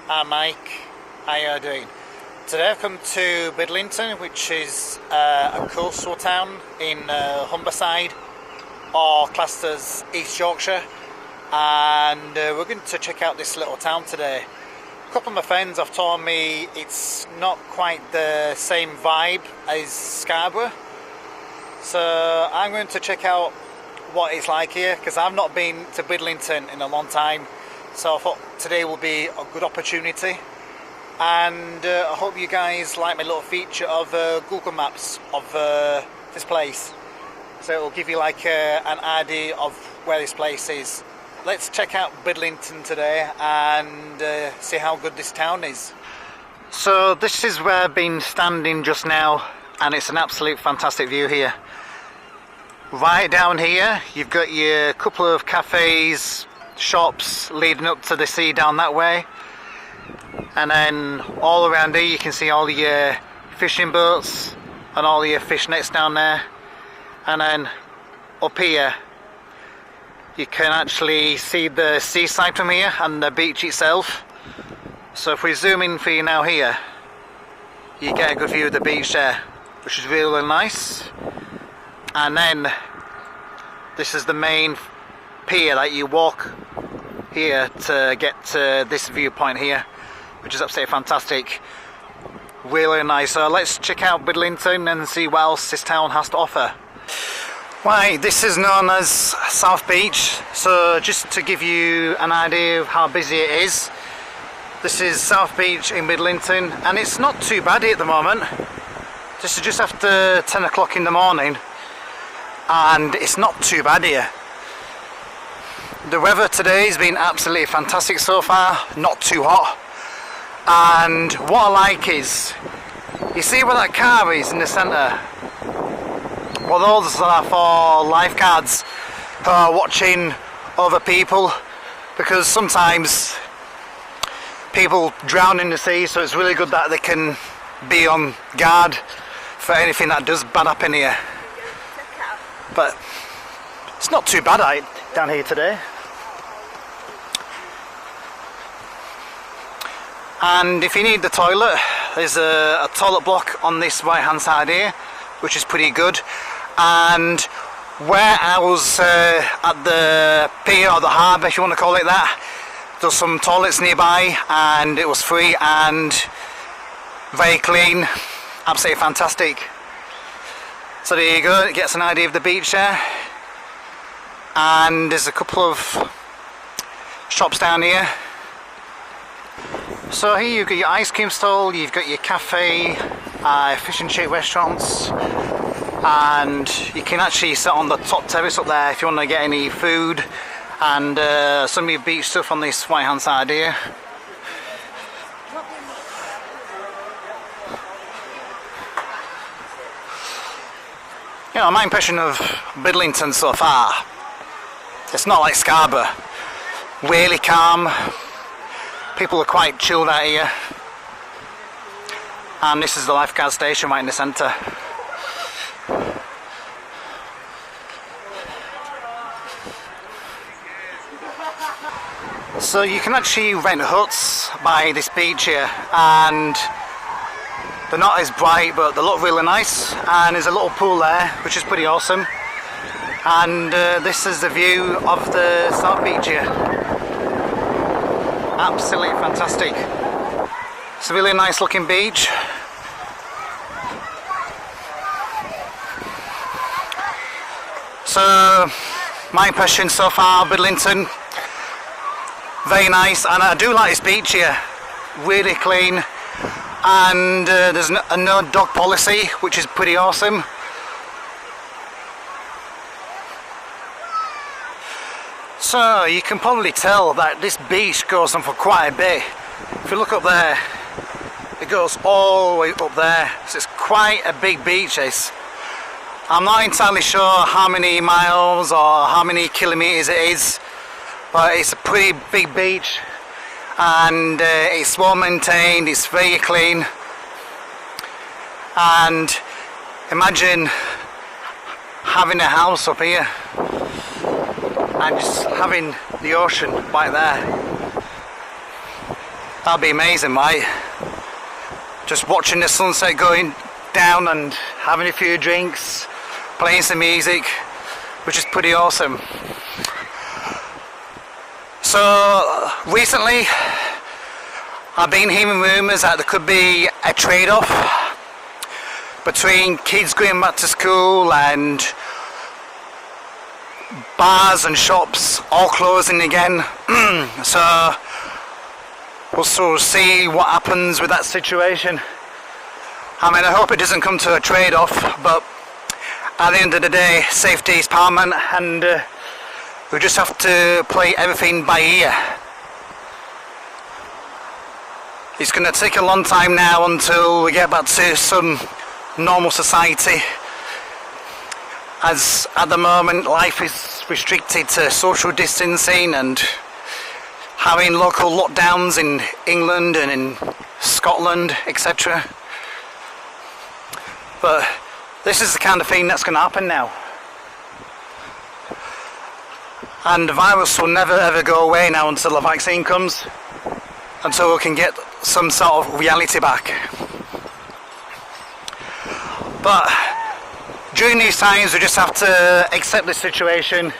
Hi Mike, how are you doing? Today I've come to Bridlington, which is a coastal town in Humberside, or classed as East Yorkshire, and we're going to check out this little town today. A couple of my friends have told me it's not quite the same vibe as Scarborough, so I'm going to check out what it's like here, because I've not been to Bridlington in a long time. So I thought today will be a good opportunity, and I hope you guys like my little feature of Google Maps of this place, so it will give you like an idea of where this place is. Let's check out Bridlington today and see how good this town is. So this is where I've been standing just now, and it's an absolute fantastic view here. Right down here you've got your couple of cafes, shops leading up to the sea down that way, and then all around here you can see all your fishing boats and all your fish nets down there, and then up here you can actually see the seaside from here and the beach itself. So if we zoom in for you now here, you get a good view of the beach there, which is really nice. And then this is the main pier that you walk here to get to this viewpoint here, which is absolutely fantastic, really nice. So let's check out Bridlington and see what else this town has to offer. Right, this is known as South Beach, so just to give you an idea of how busy it is, this is South Beach in Middlington, and it's not too bad at the moment. This is just after 10 o'clock in the morning, and it's not too bad here. The weather today has been absolutely fantastic so far, not too hot. And what I like is, you see where that car is in the centre? Well, those are for lifeguards who are watching other people, because sometimes people drown in the sea, so it's really good that they can be on guard for anything that does bad happen here. But it's not too bad down here today. And if you need the toilet, there's a toilet block on this right hand side here, which is pretty good. And where I was at the pier, or the harbour if you want to call it that, there's some toilets nearby, and it was free and very clean, absolutely fantastic. So there you go, it gets an idea of the beach there. And there's a couple of shops down here. So here you've got your ice cream stall, you've got your cafe, fish and chip restaurants, and you can actually sit on the top terrace up there if you want to get any food and some of your beach stuff on this right hand side here. You know, my impression of Bridlington so far, it's not like Scarborough. Really calm, people are quite chilled out here, and this is the lifeguard station right in the centre. So you can actually rent huts by this beach here, and they're not as bright, but they look really nice, and there's a little pool there which is pretty awesome. And this is the view of the South Beach here. Absolutely fantastic. It's a really nice looking beach. So my impression so far, Bridlington, very nice, and I do like this beach here, really clean, and there's no dog policy, which is pretty awesome. So you can probably tell that this beach goes on for quite a bit. If you look up there, it goes all the way up there, so it's quite a big beach. I'm not entirely sure how many miles or how many kilometres it is, but it's a pretty big beach, and it's well maintained, it's very clean. And imagine having a house up here and just having the ocean right there. That'd be amazing, right? Just watching the sunset going down and having a few drinks, playing some music, which is pretty awesome. So recently I've been hearing rumours that there could be a trade-off between kids going back to school and bars and shops all closing again. So we'll sort of see what happens with that situation. I mean, I hope it doesn't come to a trade-off, but at the end of the day, safety is paramount, and we just have to play everything by ear. It's going to take a long time now until we get back to some normal society, as at the moment life is restricted to social distancing and having local lockdowns in England and in Scotland, etc. But this is the kind of thing that's going to happen now, and the virus will never ever go away now until a vaccine comes, until we can get some sort of reality back. But during these times we just have to accept the situation,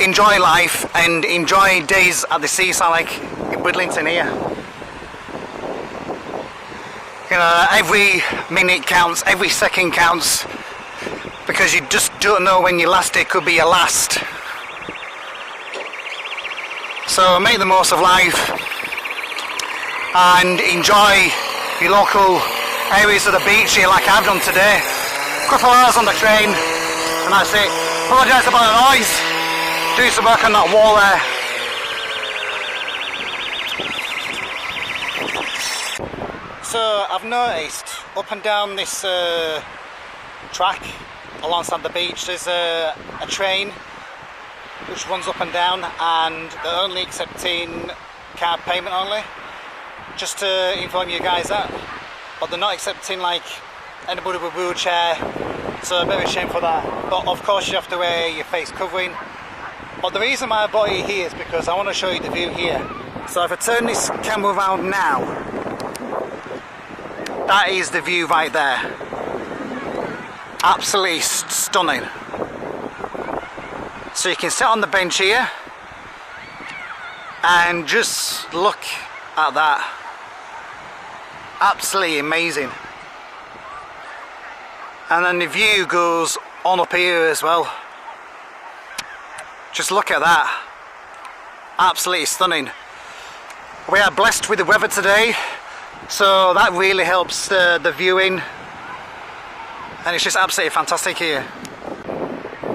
enjoy life, and enjoy days at the seaside like in Bridlington here. You know, every minute counts, every second counts, because you just don't know when your last day could be your last. So make the most of life and enjoy your local areas of the beach here like I've done today. A couple of hours on the train and that's it. Apologise about the noise, do some work on that wall there. So I've noticed up and down this track alongside the beach there's a train which runs up and down, and they're only accepting card payment only, just to inform you guys that. But they're not accepting like anybody with a wheelchair, so a bit of a shame for that. But of course you have to wear your face covering. But the reason why I brought you here is because I want to show you the view here. So if I turn this camera around now, that is the view right there. Absolutely stunning. So you can sit on the bench here and just look at that. Absolutely amazing. And then the view goes on up here as well. Just look at that. Absolutely stunning. We are blessed with the weather today, so that really helps the viewing, and it's just absolutely fantastic here.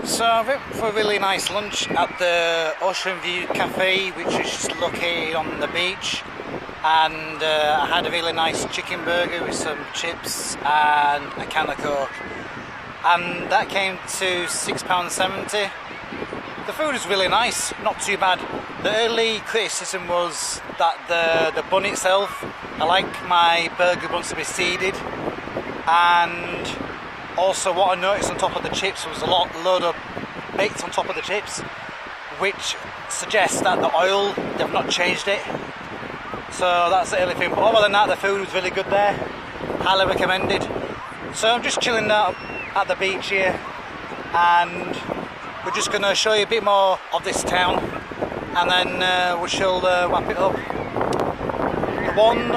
So I went for a really nice lunch at the Ocean View Cafe, which is just located on the beach, and I had a really nice chicken burger with some chips and a can of Coke, and that came to £6.70. The food is really nice, not too bad. The early criticism was that the bun itself, I like my burger buns to be seeded, and also what I noticed on top of the chips was a load of baked on top of the chips, which suggests that the oil, they've not changed it. So that's the only thing, but other than that the food was really good there, highly recommended. So I'm just chilling out at the beach here, and we're just going to show you a bit more of this town, and then we shall wrap it up. The one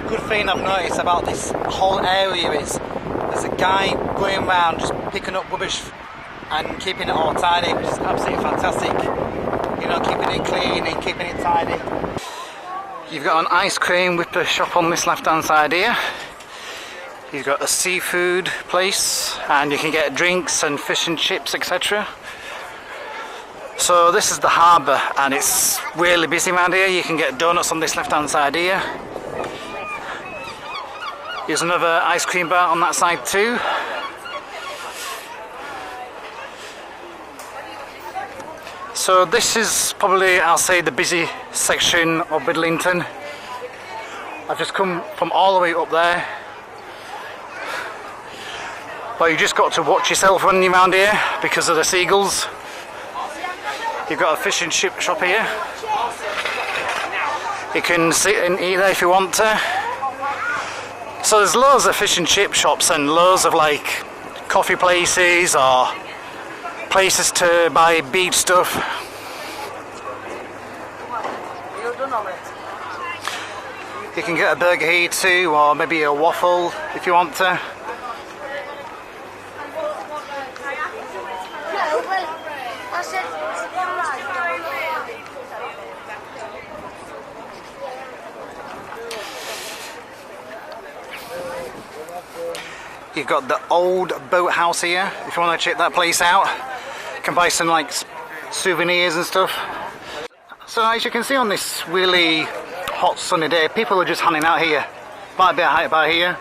good thing I've noticed about this whole area is there's a guy going around just picking up rubbish and keeping it all tidy, which is absolutely fantastic. You know, keeping it clean and keeping it tidy. You've got an ice cream whipper shop on this left hand side here. You've got a seafood place, and you can get drinks and fish and chips, etc. So this is the harbour, and it's really busy around here. You can get donuts on this left hand side here. Here's another ice cream bar on that side too. So this is probably, I'll say, the busy section of Bridlington. I've just come from all the way up there. But you just got to watch yourself running around here because of the seagulls. You've got a fish and chip shop here. You can sit and eat there if you want to. So there's loads of fish and chip shops and loads of like coffee places or places to buy beach stuff. You can get a burger here too, or maybe a waffle if you want to. You've got the old boathouse here, if you want to check that place out. You can buy some like souvenirs and stuff. So as you can see on this really hot sunny day, people are just hanging out here. Quite a bit of height about here.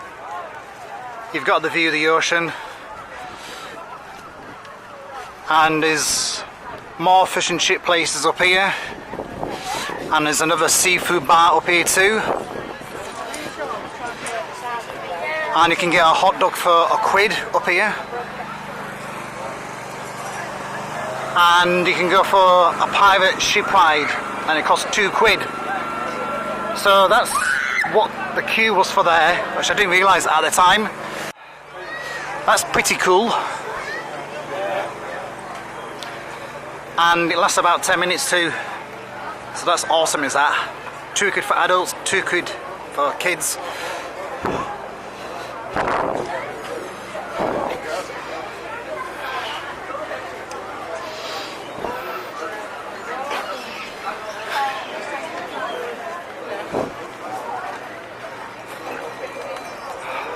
You've got the view of the ocean. And there's more fish and chip places up here. And there's another seafood bar up here too. And you can get a hot dog for £1 up here. And you can go for a pirate ship ride and it costs £2. So that's what the queue was for there, which I didn't realise at the time. That's pretty cool. And it lasts about 10 minutes too. So that's awesome, is that? £2 for adults, £2 for kids.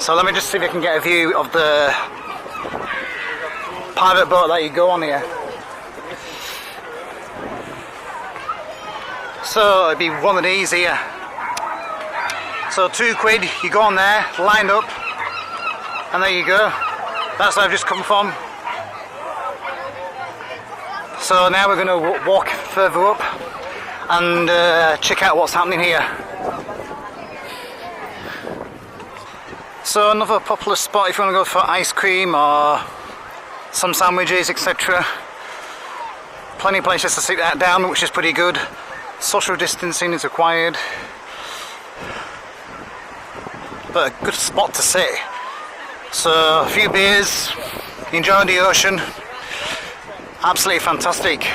So let me just see if I can get a view of the private boat that you go on here. So it'd be one of these here. So £2, you go on there, lined up, and there you go. That's where I've just come from. So now we're going to walk further up and check out what's happening here. So another popular spot if you want to go for ice cream or some sandwiches, etc. Plenty of places to sit that down, which is pretty good. Social distancing is required, but a good spot to sit. So a few beers, enjoying the ocean. Absolutely fantastic.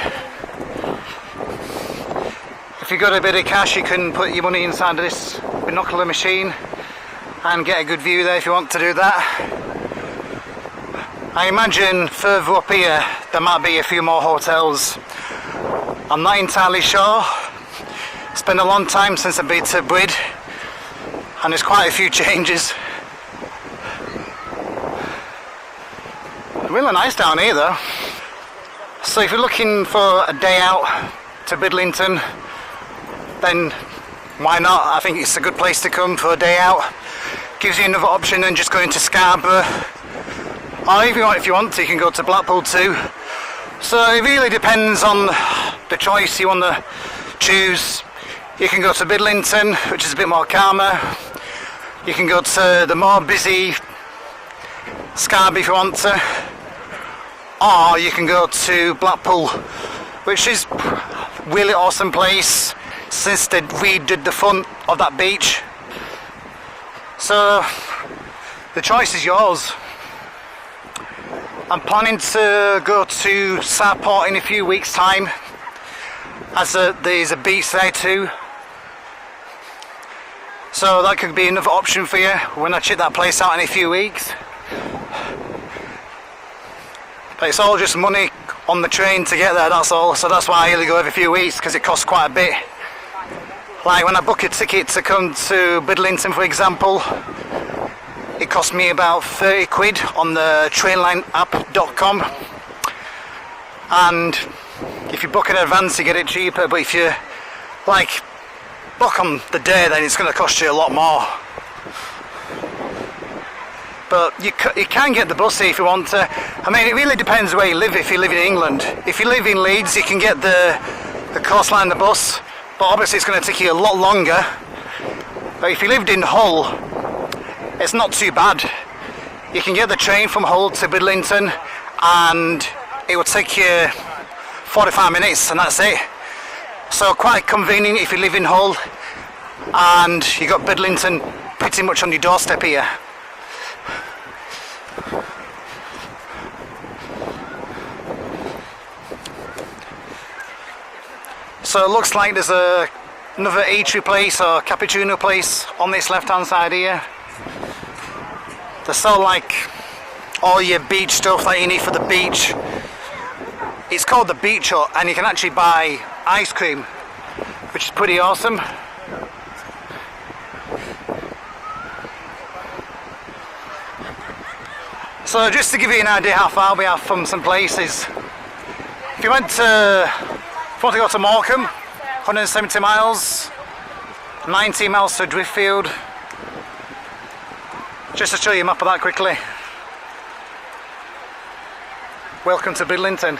If you've got a bit of cash, you can put your money inside of this binocular machine and get a good view there if you want to do that. I imagine further up here there might be a few more hotels. I'm not entirely sure. It's been a long time since I've been to Brid and there's quite a few changes. Really nice down here though. So if you're looking for a day out to Middlington, then why not? I think it's a good place to come for a day out. Gives you another option than just going to Scarborough. Or if you want to, you can go to Blackpool too. So it really depends on the choice you want to choose. You can go to Middlington, which is a bit more calmer. You can go to the more busy Scarborough if you want to. Or you can go to Blackpool, which is a really awesome place since they redid the front of that beach. So the choice is yours. I'm planning to go to Scarborough in a few weeks' time, as there's a beach there too. So that could be another option for you when I check that place out in a few weeks. But it's all just money on the train to get there, that's all. So that's why I only go every few weeks, because it costs quite a bit. Like when I book a ticket to come to Bridlington, for example, it cost me about £30 on the trainlineapp.com. and if you book in advance you get it cheaper, but if you like book on the day then it's going to cost you a lot more. But you can get the bus if you want to. I mean, it really depends where you live. If you live in England, if you live in Leeds, you can get the coastline, the bus, but obviously it's going to take you a lot longer. But if you lived in Hull, it's not too bad. You can get the train from Hull to Bridlington and it will take you 45 minutes and that's it. So quite convenient if you live in Hull, and you got Bridlington pretty much on your doorstep here. So it looks like there's another eatery place or cappuccino place on this left hand side here. They sell like all your beach stuff that you need for the beach. It's called the Beach Hut, and you can actually buy ice cream, which is pretty awesome. So just to give you an idea how far we are from some places, if you want to go to Morecambe, 170 miles, 90 miles to Driftfield. Just to show you a map of that quickly. Welcome to Bridlington.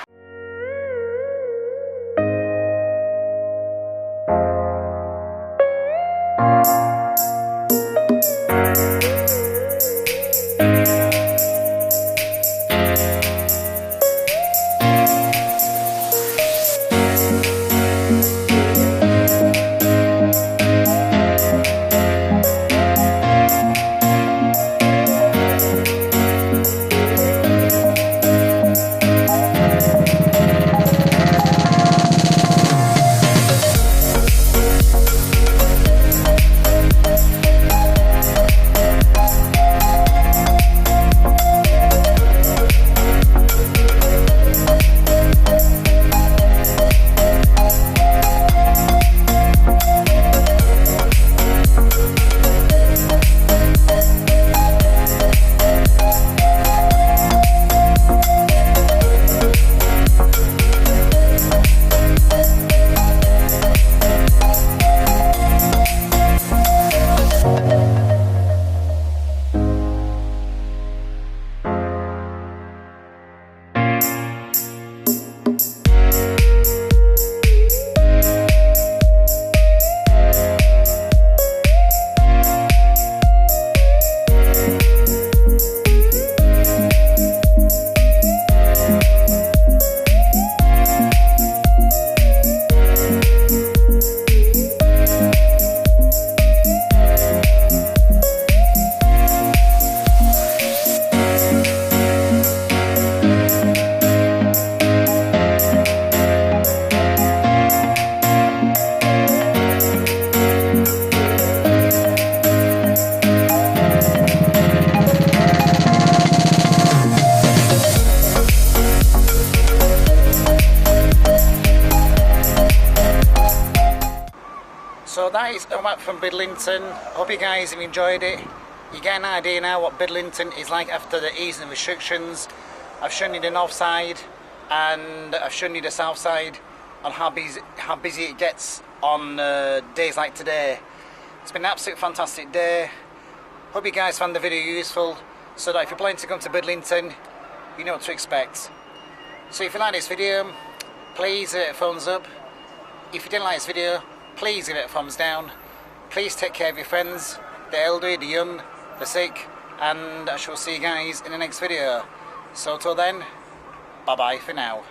So that is a map from Middlington. Hope you guys have enjoyed it. You get an idea now what Middlington is like after the easing of restrictions. I've shown you the north side and I've shown you the south side on how busy it gets on days like today. It's been an absolute fantastic day. Hope you guys found the video useful, so that if you're planning to come to Bridlington, you know what to expect. So if you like this video, please give it a thumbs up. If you didn't like this video, please give it a thumbs down. Please take care of your friends, the elderly, the young, the sick, and I shall see you guys in the next video. So till then, bye bye for now.